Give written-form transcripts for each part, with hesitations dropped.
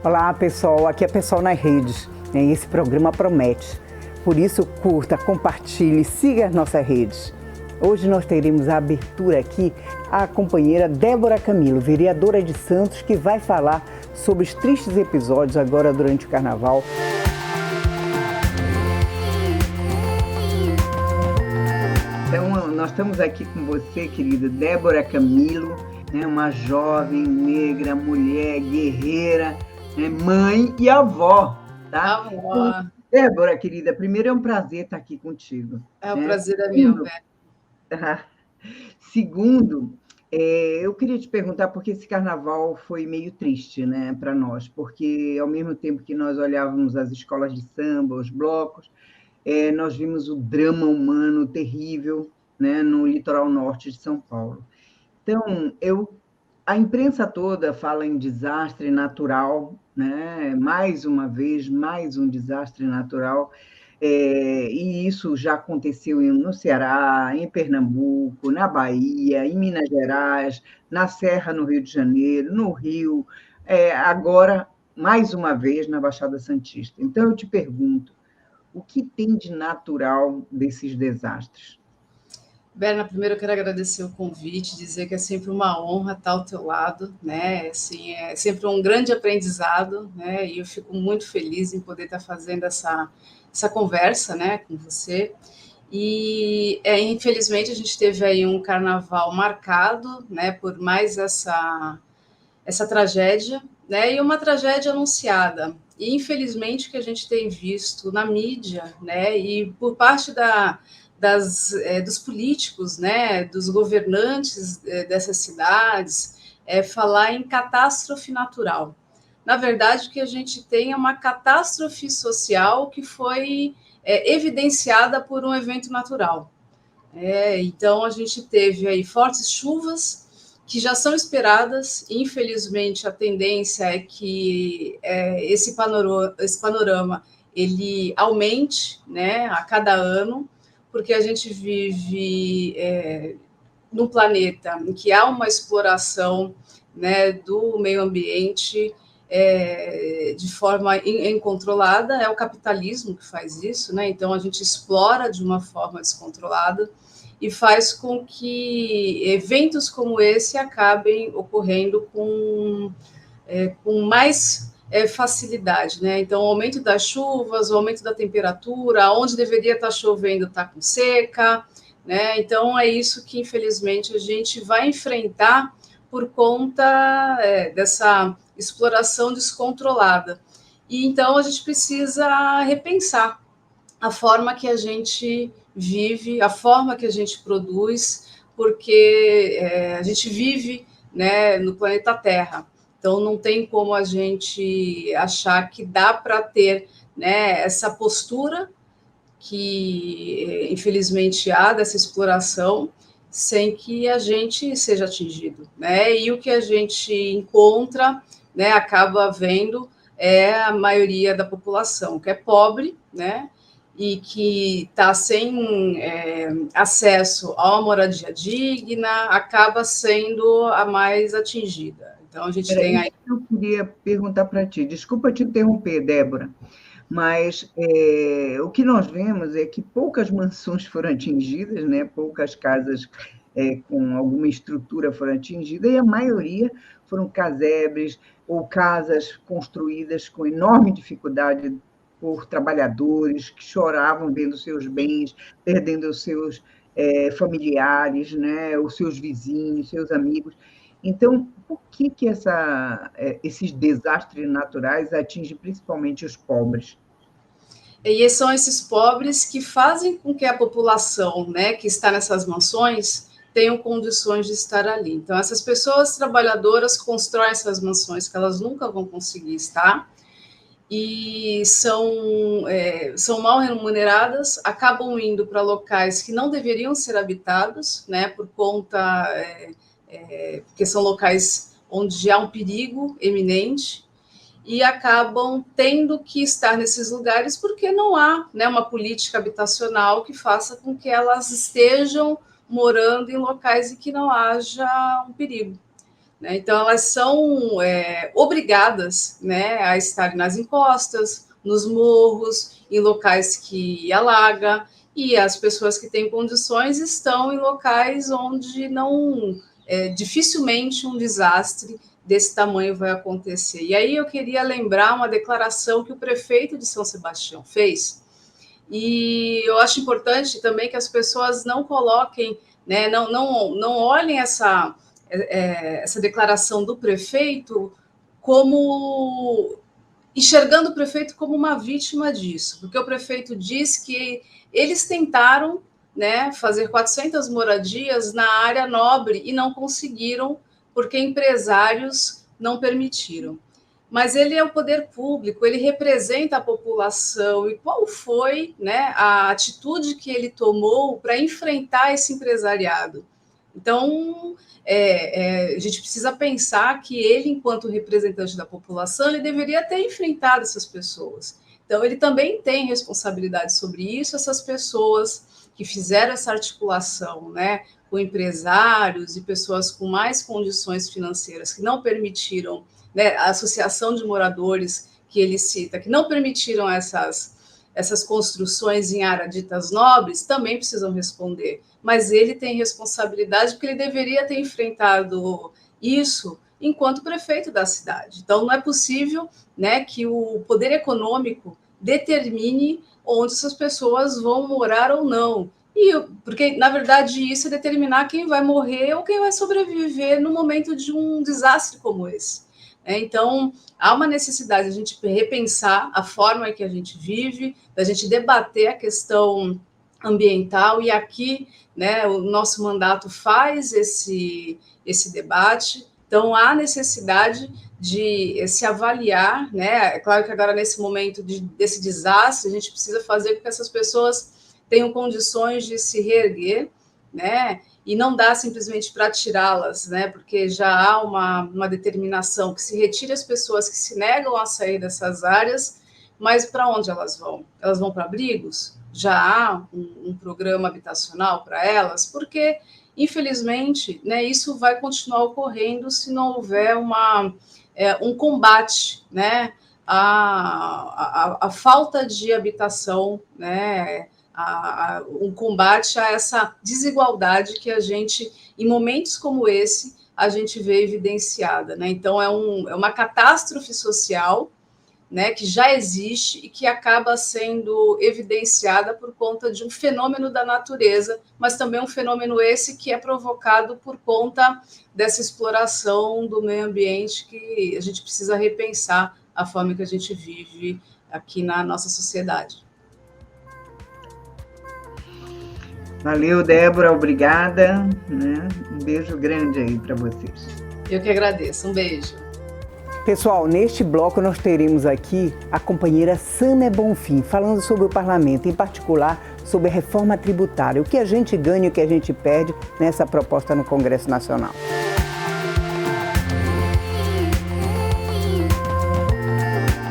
Olá pessoal, aqui é Pessoal nas Redes, né? Esse programa promete, por isso curta, compartilhe, siga as nossas redes. Hoje nós teremos a abertura aqui a companheira Débora Camilo, vereadora de Santos, que vai falar sobre os tristes episódios agora durante o Carnaval. Então nós estamos aqui com você, querida Débora Camilo, né? Uma jovem, negra, mulher, guerreira, mãe e avó, tá? Avó. Débora, querida, primeiro é um prazer estar aqui contigo. O prazer é meu, velho. Segundo, eu queria te perguntar, porque esse carnaval foi meio triste, né, para nós, porque ao mesmo tempo que nós olhávamos as escolas de samba, os blocos, nós vimos o drama humano terrível, né, no litoral norte de São Paulo. Então, a imprensa toda fala em desastre natural, né? Mais uma vez, mais um desastre natural, e isso já aconteceu no Ceará, em Pernambuco, na Bahia, em Minas Gerais, na Serra, no Rio de Janeiro, no Rio, agora, mais uma vez, na Baixada Santista. Então, eu te pergunto, o que tem de natural desses desastres? Berna, primeiro eu quero agradecer o convite, dizer que é sempre uma honra estar ao teu lado, né? Assim, é sempre um grande aprendizado, né? E eu fico muito feliz em poder estar fazendo essa conversa, né, com você. E infelizmente a gente teve aí um carnaval marcado, né, por mais essa tragédia, né? E uma tragédia anunciada. E infelizmente o que a gente tem visto na mídia, né, e por parte dos políticos, né, dos governantes dessas cidades, falar em catástrofe natural. Na verdade, o que a gente tem é uma catástrofe social que foi evidenciada por um evento natural. Então, a gente teve aí fortes chuvas que já são esperadas. Infelizmente, a tendência é que esse panorama ele aumente, né, a cada ano, porque a gente vive num planeta em que há uma exploração, né, do meio ambiente de forma incontrolada. É o capitalismo que faz isso, né? Então a gente explora de uma forma descontrolada e faz com que eventos como esse acabem ocorrendo com mais facilidade, né? Então, o aumento das chuvas, o aumento da temperatura, onde deveria estar chovendo está com seca, né? Então, é isso que, infelizmente, a gente vai enfrentar por conta dessa exploração descontrolada. E, então, a gente precisa repensar a forma que a gente vive, a forma que a gente produz, porque a gente vive, né, no planeta Terra. Então, não tem como a gente achar que dá para ter, né, essa postura que, infelizmente, há dessa exploração, sem que a gente seja atingido, né? E o que a gente encontra, né, acaba vendo a maioria da população, que é pobre, né? E que está sem acesso a uma moradia digna, acaba sendo a mais atingida. Então, a gente tem aí... Eu queria perguntar para ti, desculpa te interromper, Débora, mas o que nós vemos é que poucas mansões foram atingidas, né? Poucas casas com alguma estrutura foram atingidas, e a maioria foram casebres ou casas construídas com enorme dificuldade por trabalhadores que choravam vendo seus bens, perdendo os seus familiares, né? Os seus vizinhos, seus amigos. Então, por que esses desastres naturais atingem principalmente os pobres? E são esses pobres que fazem com que a população, né, que está nessas mansões tenham condições de estar ali. Então, essas pessoas trabalhadoras constroem essas mansões que elas nunca vão conseguir estar e são mal remuneradas, acabam indo para locais que não deveriam ser habitados, né, por conta porque são locais onde há um perigo eminente, e acabam tendo que estar nesses lugares porque não há, né, uma política habitacional que faça com que elas estejam morando em locais em que não haja um perigo. né? Então, elas são obrigadas, né, a estar nas encostas, nos morros, em locais que alaga, e as pessoas que têm condições estão em locais onde não dificilmente um desastre desse tamanho vai acontecer. E aí eu queria lembrar uma declaração que o prefeito de São Sebastião fez, e eu acho importante também que as pessoas não coloquem, né, não olhem essa declaração do prefeito como enxergando o prefeito como uma vítima disso, porque o prefeito diz que eles tentaram, né, fazer 400 moradias na área nobre e não conseguiram, porque empresários não permitiram. Mas ele é o poder público, ele representa a população, e qual foi, né, a atitude que ele tomou para enfrentar esse empresariado? Então, a gente precisa pensar que ele, enquanto representante da população, ele deveria ter enfrentado essas pessoas. Então, ele também tem responsabilidade sobre isso, essas pessoas que fizeram essa articulação, né, com empresários e pessoas com mais condições financeiras que não permitiram, né, a associação de moradores que ele cita, que não permitiram essas construções em áreas ditas nobres, também precisam responder. Mas ele tem responsabilidade porque ele deveria ter enfrentado isso enquanto prefeito da cidade. Então, não é possível, né, que o poder econômico determine onde essas pessoas vão morar ou não. Porque, na verdade, isso é determinar quem vai morrer ou quem vai sobreviver no momento de um desastre como esse. Então, há uma necessidade de a gente repensar a forma que a gente vive, da gente debater a questão ambiental, e aqui, né, o nosso mandato faz esse debate. Então, há necessidade de se avaliar, né? É claro que agora, nesse momento desse desastre, a gente precisa fazer com que essas pessoas tenham condições de se reerguer, né? E não dá simplesmente para tirá-las, né? Porque já há uma determinação que se retire as pessoas que se negam a sair dessas áreas, mas para onde elas vão? Elas vão para abrigos? Já há um programa habitacional para elas? Porque, infelizmente, né, isso vai continuar ocorrendo se não houver um combate, né, à falta de habitação, né, um combate a essa desigualdade que a gente, em momentos como esse, a gente vê evidenciada, né? Então, é uma catástrofe social, né, que já existe e que acaba sendo evidenciada por conta de um fenômeno da natureza, mas também um fenômeno esse que é provocado por conta dessa exploração do meio ambiente, que a gente precisa repensar a forma que a gente vive aqui na nossa sociedade. Valeu, Débora, obrigada, né? Um beijo grande aí para vocês. Eu que agradeço, um beijo. Pessoal, neste bloco nós teremos aqui a companheira Sâmia Bonfim, falando sobre o parlamento, em particular sobre a reforma tributária, o que a gente ganha e o que a gente perde nessa proposta no Congresso Nacional.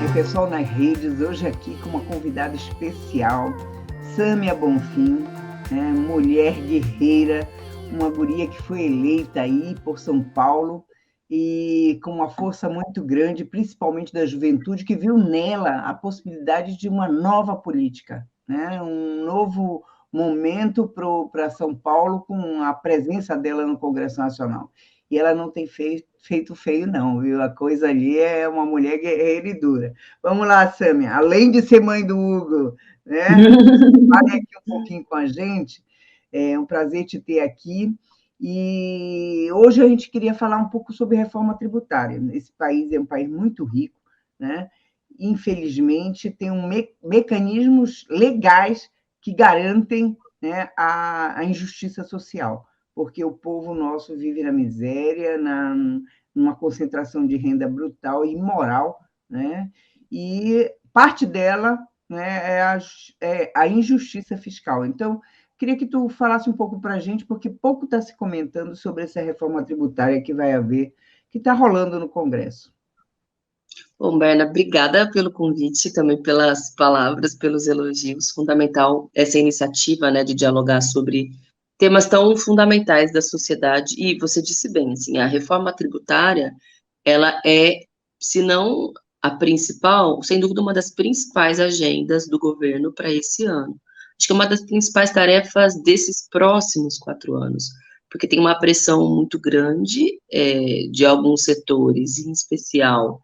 E o pessoal nas redes, hoje aqui com uma convidada especial, Sâmia Bonfim, né, mulher guerreira, uma guria que foi eleita aí por São Paulo, e com uma força muito grande, principalmente da juventude, que viu nela a possibilidade de uma nova política, né? Um novo momento para São Paulo, com a presença dela no Congresso Nacional. E ela não tem feito feio, não, viu? A coisa ali é uma mulher guerreira e dura. Vamos lá, Sâmia, além de ser mãe do Hugo, né? Fale aqui um pouquinho com a gente, é um prazer te ter aqui. E hoje a gente queria falar um pouco sobre reforma tributária. Esse país é um país muito rico, né? Infelizmente, tem mecanismos legais que garantem, né, a injustiça social, porque o povo nosso vive na miséria, numa concentração de renda brutal e imoral, né? E parte dela, né, é a injustiça fiscal. Então, queria que tu falasse um pouco para a gente, porque pouco está se comentando sobre essa reforma tributária que vai haver, que está rolando no Congresso. Bom, Berna, obrigada pelo convite, também pelas palavras, pelos elogios. Fundamental essa iniciativa, né, de dialogar sobre temas tão fundamentais da sociedade, e você disse bem, assim, a reforma tributária, ela é, se não a principal, sem dúvida, uma das principais agendas do governo para esse ano. Acho que é uma das principais tarefas desses próximos 4 anos, porque tem uma pressão muito grande de alguns setores, em especial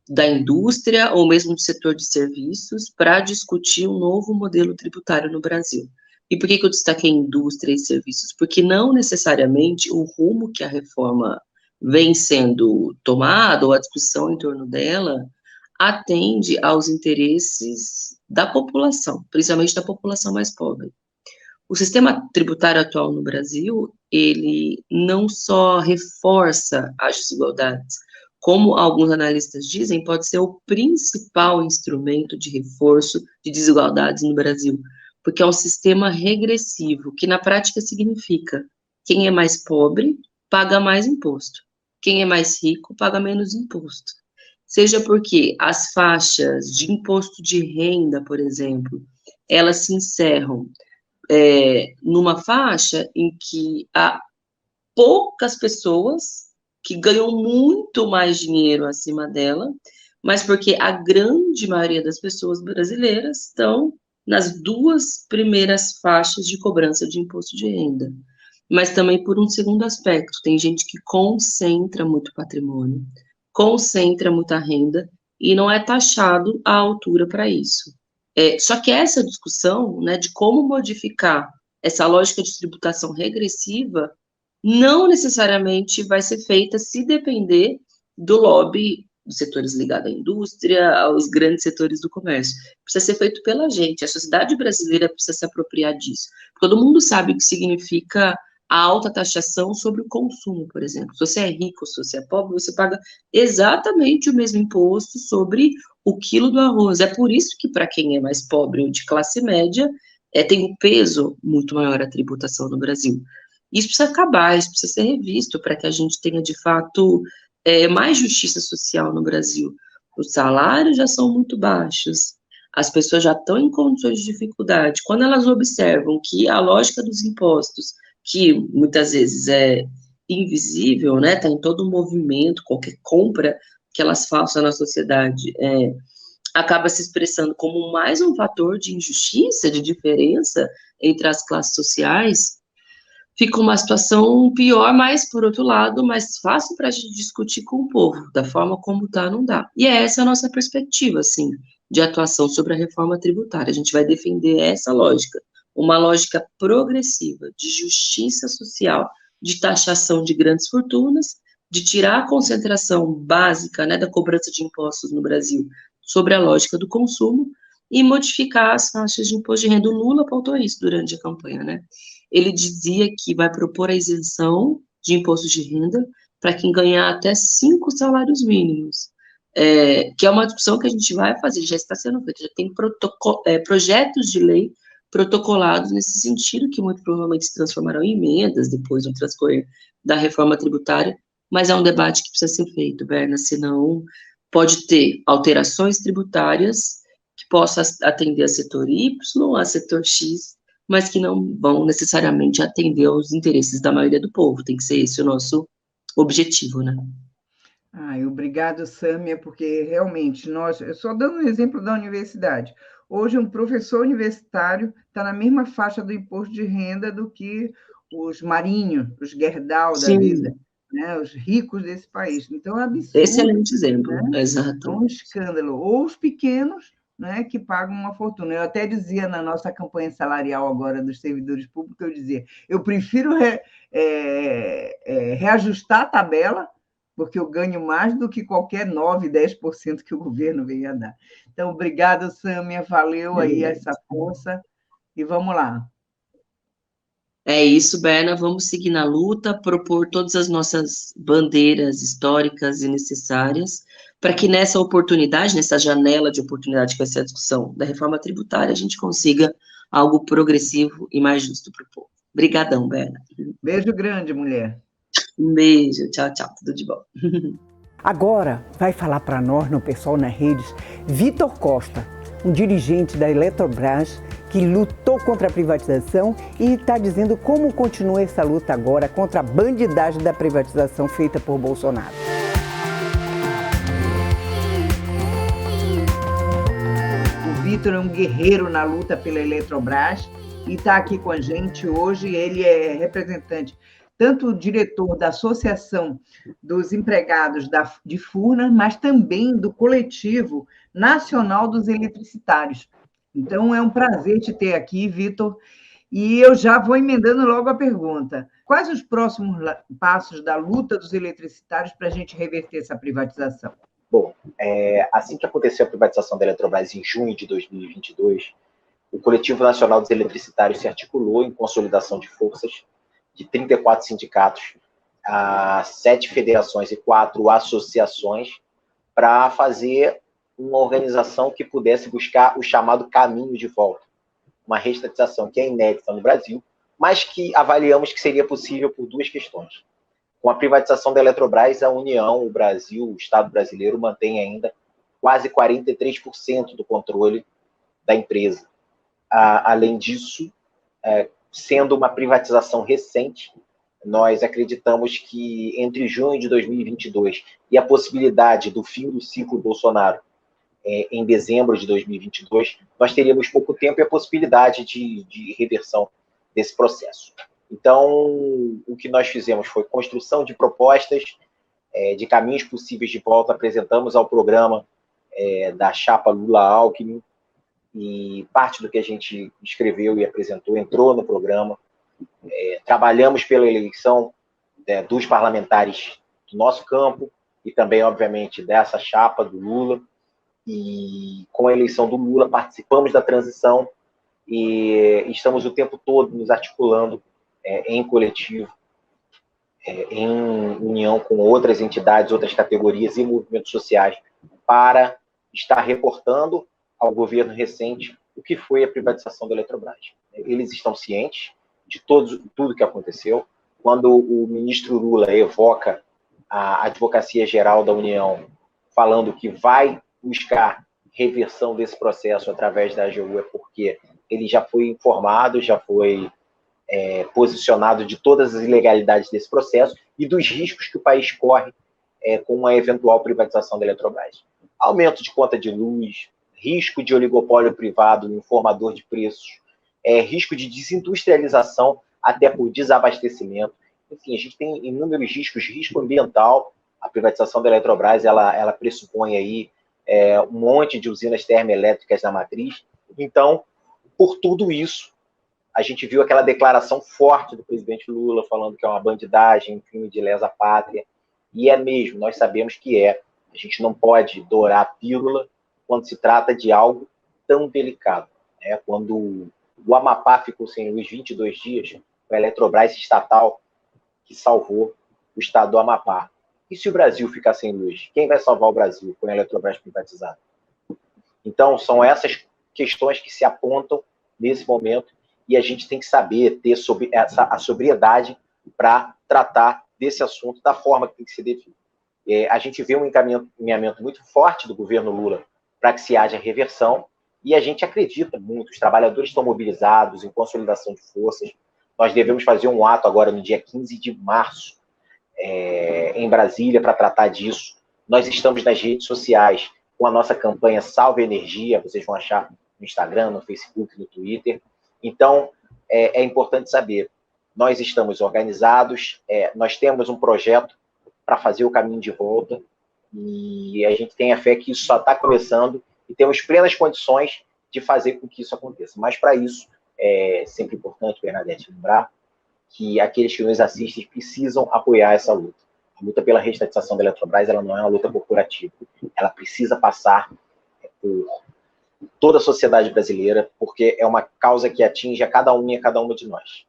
da indústria ou mesmo do setor de serviços, para discutir um novo modelo tributário no Brasil. E por que eu destaquei indústria e serviços? Porque não necessariamente o rumo que a reforma vem sendo tomada, ou a discussão em torno dela, atende aos interesses da população, principalmente da população mais pobre. O sistema tributário atual no Brasil, ele não só reforça as desigualdades, como alguns analistas dizem, pode ser o principal instrumento de reforço de desigualdades no Brasil, porque é um sistema regressivo, que na prática significa quem é mais pobre paga mais imposto, quem é mais rico paga menos imposto. Seja porque as faixas de imposto de renda, por exemplo, elas se encerram numa faixa em que há poucas pessoas que ganham muito mais dinheiro acima dela, mas porque a grande maioria das pessoas brasileiras estão nas 2 primeiras faixas de cobrança de imposto de renda. Mas também por um segundo aspecto, tem gente que concentra muito patrimônio, concentra muita renda e não é taxado à altura para isso. Só que essa discussão, né, de como modificar essa lógica de tributação regressiva não necessariamente vai ser feita se depender do lobby dos setores ligados à indústria, aos grandes setores do comércio. Precisa ser feito pela gente, a sociedade brasileira precisa se apropriar disso. Todo mundo sabe o que significa a alta taxação sobre o consumo, por exemplo. Se você é rico, se você é pobre, você paga exatamente o mesmo imposto sobre o quilo do arroz. É por isso que, para quem é mais pobre ou de classe média, tem um peso muito maior a tributação no Brasil. Isso precisa acabar, isso precisa ser revisto para que a gente tenha, de fato, mais justiça social no Brasil. Os salários já são muito baixos, as pessoas já estão em condições de dificuldade. Quando elas observam que a lógica dos impostos, que muitas vezes é invisível, né, está em todo o movimento, qualquer compra que elas façam na sociedade, acaba se expressando como mais um fator de injustiça, de diferença entre as classes sociais, fica uma situação pior, mas, por outro lado, mais fácil para a gente discutir com o povo, da forma como está, não dá. E essa é a nossa perspectiva, assim, de atuação sobre a reforma tributária. A gente vai defender essa lógica, uma lógica progressiva, de justiça social, de taxação de grandes fortunas, de tirar a concentração básica, né, da cobrança de impostos no Brasil sobre a lógica do consumo e modificar as faixas de imposto de renda. O Lula pautou isso durante a campanha, né? Ele dizia que vai propor a isenção de imposto de renda para quem ganhar até 5 salários mínimos, que é uma discussão que a gente vai fazer, já está sendo feita, já tem projetos de lei protocolados nesse sentido, que muito provavelmente se transformarão em emendas depois no transcorrer da reforma tributária, mas é um debate que precisa ser feito, Berna, senão pode ter alterações tributárias que possam atender a setor Y, a setor X, mas que não vão necessariamente atender aos interesses da maioria do povo. Tem que ser esse o nosso objetivo, né? Obrigado, Sâmia, porque realmente eu só dando um exemplo da universidade. Hoje, um professor universitário está na mesma faixa do imposto de renda do que os Marinho, os Gerdau da vida, né? Os ricos desse país. Então, é absurdo. Excelente exemplo, né? Exato. É um escândalo. Ou os pequenos, né, que pagam uma fortuna. Eu até dizia na nossa campanha salarial agora dos servidores públicos, eu dizia, eu prefiro reajustar a tabela, porque eu ganho mais do que qualquer 9%, 10% que o governo venha a dar. Então, obrigada, Sâmia, valeu aí essa força, e vamos lá. É isso, Berna, vamos seguir na luta, propor todas as nossas bandeiras históricas e necessárias, para que nessa oportunidade, nessa janela de oportunidade que vai ser a discussão da reforma tributária, a gente consiga algo progressivo e mais justo para o povo. Obrigadão, Berna. Beijo grande, mulher. Um beijo, tchau, tchau, tudo de bom. Agora vai falar para nós, no pessoal nas redes, Vitor Costa, um dirigente da Eletrobras, que lutou contra a privatização e está dizendo como continua essa luta agora contra a bandidagem da privatização feita por Bolsonaro. O Vitor é um guerreiro na luta pela Eletrobras e está aqui com a gente hoje. Ele é representante, tanto o diretor da Associação dos Empregados de Furnas, mas também do Coletivo Nacional dos Eletricitários. Então, é um prazer te ter aqui, Vitor. E eu já vou emendando logo a pergunta. Quais os próximos passos da luta dos eletricitários para a gente reverter essa privatização? Bom, assim que aconteceu a privatização da Eletrobras em junho de 2022, o Coletivo Nacional dos Eletricitários se articulou em consolidação de forças de 34 sindicatos, 7 federações e 4 associações para fazer uma organização que pudesse buscar o chamado caminho de volta, uma reestatização que é inédita no Brasil, mas que avaliamos que seria possível por 2 questões. Com a privatização da Eletrobras, a União, o Brasil, o Estado brasileiro mantém ainda quase 43% do controle da empresa. Além disso, sendo uma privatização recente, nós acreditamos que entre junho de 2022 e a possibilidade do fim do ciclo Bolsonaro em dezembro de 2022, nós teríamos pouco tempo e a possibilidade de reversão desse processo. Então, o que nós fizemos foi construção de propostas, de caminhos possíveis de volta, apresentamos ao programa da chapa Lula-Alckmin, e parte do que a gente escreveu e apresentou entrou no programa. Trabalhamos pela eleição dos parlamentares do nosso campo e também, obviamente, dessa chapa do Lula. E com a eleição do Lula participamos da transição e estamos o tempo todo nos articulando em coletivo, em união com outras entidades, outras categorias e movimentos sociais para estar reportando ao governo recente o que foi a privatização da Eletrobras. Eles estão cientes de tudo que aconteceu. Quando o ministro Lula evoca a Advocacia Geral da União falando que vai buscar reversão desse processo através da AGU, é porque ele já foi informado, já foi posicionado de todas as ilegalidades desse processo e dos riscos que o país corre com uma eventual privatização da Eletrobras. Aumento de conta de luz, risco de oligopólio privado no informador de preços, risco de desindustrialização até por desabastecimento. Enfim, a gente tem inúmeros riscos, risco ambiental. A privatização da Eletrobras, ela pressupõe aí um monte de usinas termoelétricas na matriz. Então, por tudo isso, a gente viu aquela declaração forte do presidente Lula falando que é uma bandidagem, um crime de lesa pátria, e é mesmo, nós sabemos que é. A gente não pode dourar a pílula quando se trata de algo tão delicado. Quando o Amapá ficou sem luz 22 dias, foi a Eletrobras estatal que salvou o estado do Amapá. E se o Brasil ficar sem luz? Quem vai salvar o Brasil com a Eletrobras privatizada? Então, são essas questões que se apontam nesse momento e a gente tem que saber ter a sobriedade para tratar desse assunto da forma que tem que ser definido. A gente vê um encaminhamento muito forte do governo Lula para que se haja reversão e a gente acredita muito. Os trabalhadores estão mobilizados em consolidação de forças. Nós devemos fazer um ato agora no dia 15 de março, em Brasília, para tratar disso. Nós estamos nas redes sociais com a nossa campanha Salve Energia, vocês vão achar no Instagram, no Facebook, no Twitter. Então, é importante saber, nós estamos organizados, nós temos um projeto para fazer o caminho de volta, e a gente tem a fé que isso só está começando, e temos plenas condições de fazer com que isso aconteça. Mas, para isso, é sempre importante, Bernadette, lembrar que aqueles que nos assistem precisam apoiar essa luta. A luta pela reestatização da Eletrobras, ela não é uma luta corporativa. Ela precisa passar por toda a sociedade brasileira, porque é uma causa que atinge a cada um e a cada uma de nós.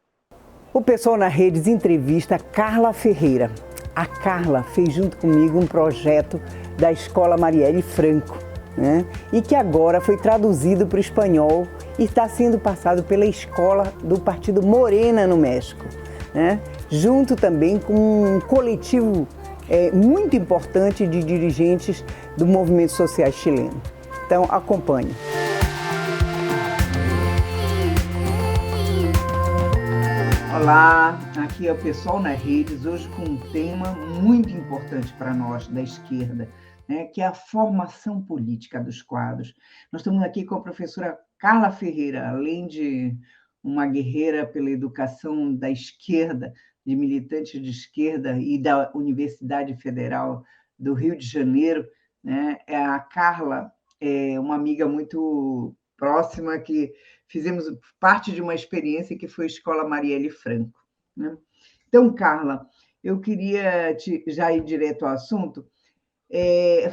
O pessoal na Redes entrevista Carla Ferreira. A Carla fez junto comigo um projeto da Escola Marielle Franco, né? E que agora foi traduzido para o espanhol e está sendo passado pela escola do Partido Morena no México, né? Junto também com um coletivo muito importante de dirigentes do movimento social chileno. Então, acompanhe. Olá, aqui é o Pessoal nas Redes, hoje com um tema muito importante para nós da esquerda, né, que é a formação política dos quadros. Nós estamos aqui com a professora Carla Ferreira, além de uma guerreira pela educação da esquerda, de militantes de esquerda e da Universidade Federal do Rio de Janeiro, né, a Carla é uma amiga muito próxima que fizemos parte de uma experiência que foi a Escola Marielle Franco, né? Então, Carla, eu queria já ir direto ao assunto.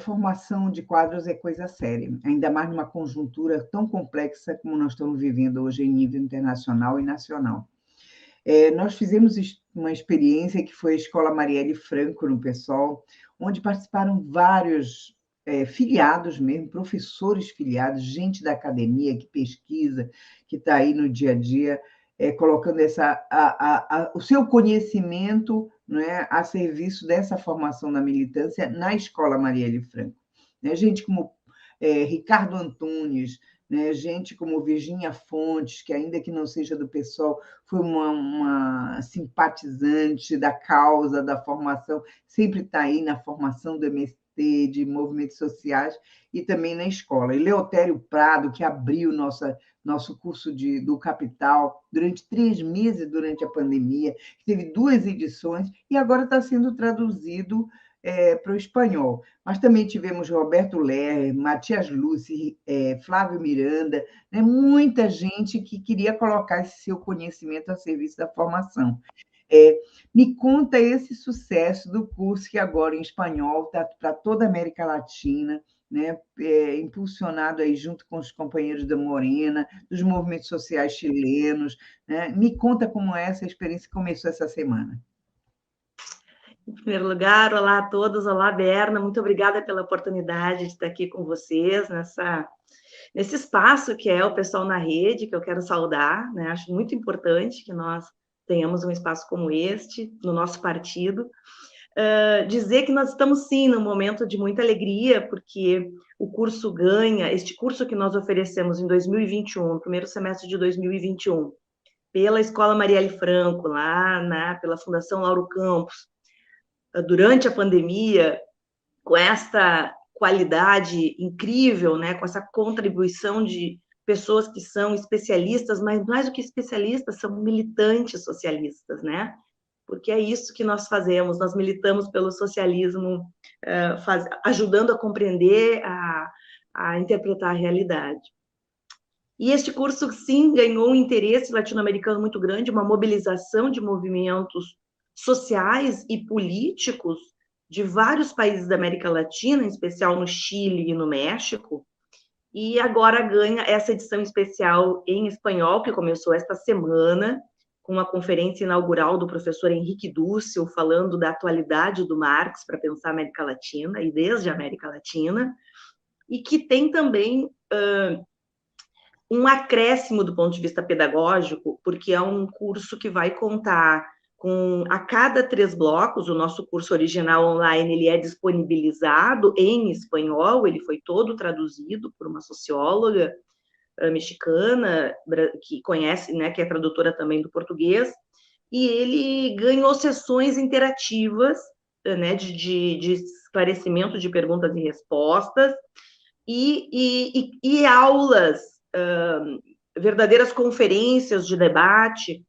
Formação de quadros é coisa séria, ainda mais numa conjuntura tão complexa como nós estamos vivendo hoje em nível internacional e nacional. Nós fizemos uma experiência que foi a Escola Marielle Franco, no PSOL, onde participaram vários filiados mesmo, professores filiados, gente da academia que pesquisa, que está aí no dia a dia, colocando o seu conhecimento, né, a serviço dessa formação da militância na Escola Marielle Franco. Né? Gente como Ricardo Antunes, né? Gente como Virgínia Fontes, que ainda que não seja do PSOL, foi uma simpatizante da causa, da formação, sempre está aí na formação do MST, de movimentos sociais, e também na escola. E Leotério Prado, que abriu nosso curso do Capital durante 3 meses durante a pandemia, que teve 2 edições, e agora está sendo traduzido para o espanhol. Mas também tivemos Roberto Ler, Matias Lúcio, Flávio Miranda, né? Muita gente que queria colocar esse seu conhecimento a serviço da formação. Me conta esse sucesso do curso que agora em espanhol está para toda a América Latina, né? Impulsionado aí junto com os companheiros da Morena, dos movimentos sociais chilenos, né? Me conta como é essa experiência que começou essa semana. Em primeiro lugar, olá a todos, olá Berna, muito obrigada pela oportunidade de estar aqui com vocês nesse espaço que é o Pessoal na Rede, que eu quero saudar, né? Acho muito importante que nós tenhamos um espaço como este no nosso partido. Dizer que nós estamos sim num momento de muita alegria, porque este curso que nós oferecemos em 2021, no primeiro semestre de 2021, pela Escola Marielle Franco, pela Fundação Lauro Campos, durante a pandemia, com essa qualidade incrível, né, com essa contribuição de pessoas que são especialistas, mas mais do que especialistas, são militantes socialistas, né? Porque é isso que nós fazemos, nós militamos pelo socialismo, ajudando a compreender, a interpretar a realidade. E este curso, sim, ganhou um interesse latino-americano muito grande, uma mobilização de movimentos sociais e políticos de vários países da América Latina, em especial no Chile e no México, e agora ganha essa edição especial em espanhol, que começou esta semana, com uma conferência inaugural do professor Henrique Dúcio, falando da atualidade do Marx para pensar a América Latina, e desde a América Latina, e que tem também um acréscimo do ponto de vista pedagógico, porque é um curso que vai contar a cada 3 blocos. O nosso curso original online ele é disponibilizado em espanhol, ele foi todo traduzido por uma socióloga mexicana, que conhece, né, que é tradutora também do português, e ele ganhou sessões interativas, né, de esclarecimento de perguntas e respostas, e aulas, verdadeiras conferências de debate.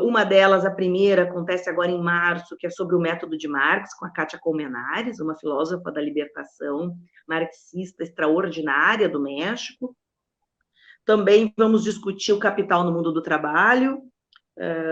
Uma delas, a primeira, acontece agora em março, que é sobre o método de Marx, com a Kátia Colmenares, uma filósofa da libertação marxista extraordinária do México. Também vamos discutir o capital no mundo do trabalho.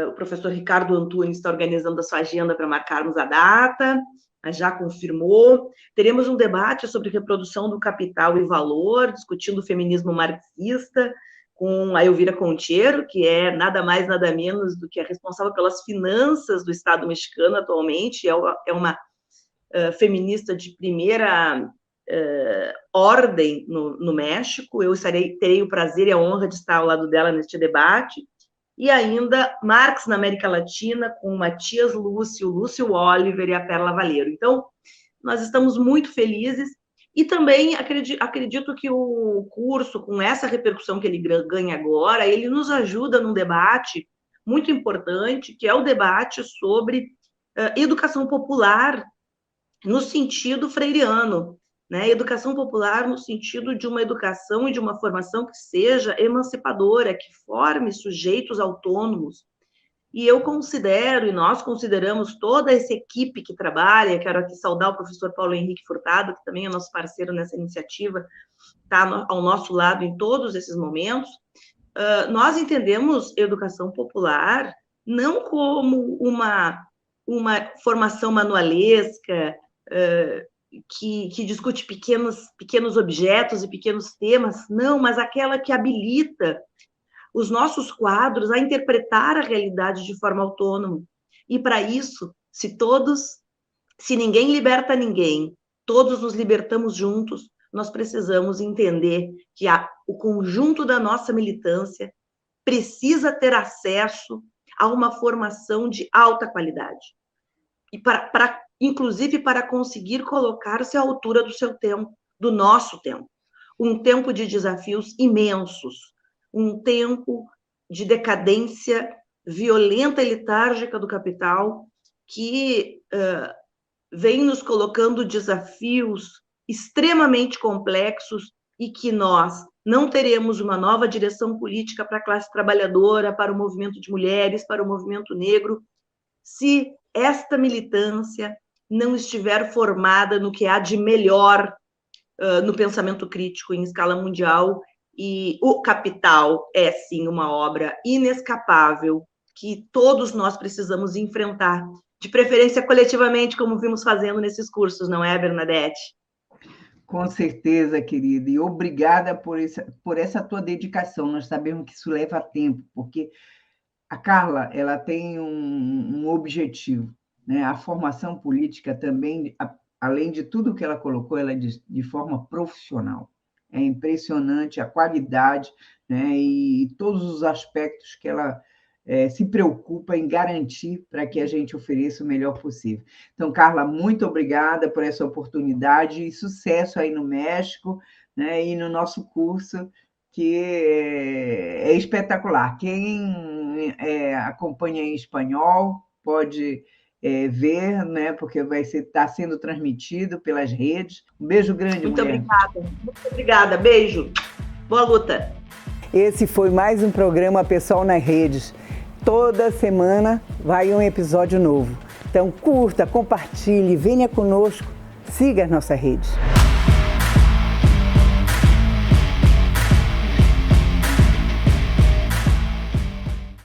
O professor Ricardo Antunes está organizando a sua agenda para marcarmos a data, mas já confirmou. Teremos um debate sobre reprodução do capital e valor, discutindo o feminismo marxista, com a Elvira Contiero, que é nada mais, nada menos do que a responsável pelas finanças do Estado mexicano atualmente, é uma feminista de primeira ordem no México. Eu terei o prazer e a honra de estar ao lado dela neste debate. E ainda Marx na América Latina, com o Matias Lúcio, Lúcio Oliver e a Perla Valeiro. Então, nós estamos muito felizes. E também acredito que o curso, com essa repercussão que ele ganha agora, ele nos ajuda num debate muito importante, que é o debate sobre educação popular no sentido freiriano, né? Educação popular no sentido de uma educação e de uma formação que seja emancipadora, que forme sujeitos autônomos. E eu considero, e nós consideramos toda essa equipe que trabalha, quero aqui saudar o professor Paulo Henrique Furtado, que também é nosso parceiro nessa iniciativa, está ao nosso lado em todos esses momentos. Nós entendemos educação popular não como uma formação manualesca, que discute pequenos objetos e pequenos temas, não, mas aquela que habilita os nossos quadros a interpretar a realidade de forma autônoma. E para isso, se ninguém liberta ninguém, todos nos libertamos juntos, nós precisamos entender que o conjunto da nossa militância precisa ter acesso a uma formação de alta qualidade. E inclusive para conseguir colocar-se à altura do seu tempo, do nosso tempo. Um tempo de desafios imensos, um tempo de decadência violenta e letárgica do capital, que vem nos colocando desafios extremamente complexos e que nós não teremos uma nova direção política para a classe trabalhadora, para o movimento de mulheres, para o movimento negro, se esta militância não estiver formada no que há de melhor no pensamento crítico em escala mundial. E O Capital é, sim, uma obra inescapável que todos nós precisamos enfrentar, de preferência coletivamente, como vimos fazendo nesses cursos, não é, Bernadette? Com certeza, querida, e obrigada por essa tua dedicação. Nós sabemos que isso leva tempo, porque a Carla, ela tem um objetivo, né? A formação política também, além de tudo que ela colocou, ela é de forma profissional. É impressionante a qualidade, né? E todos os aspectos que ela se preocupa em garantir para que a gente ofereça o melhor possível. Então, Carla, muito obrigada por essa oportunidade e sucesso aí no México, né? E no nosso curso, que é espetacular. Quem acompanha em espanhol pode ver, né? Porque vai estar sendo transmitido pelas redes. Um beijo grande, muito mulher. Muito obrigada. Beijo. Boa luta. Esse foi mais um programa Pessoal nas Redes. Toda semana vai um episódio novo. Então, curta, compartilhe, venha conosco, siga as nossas redes.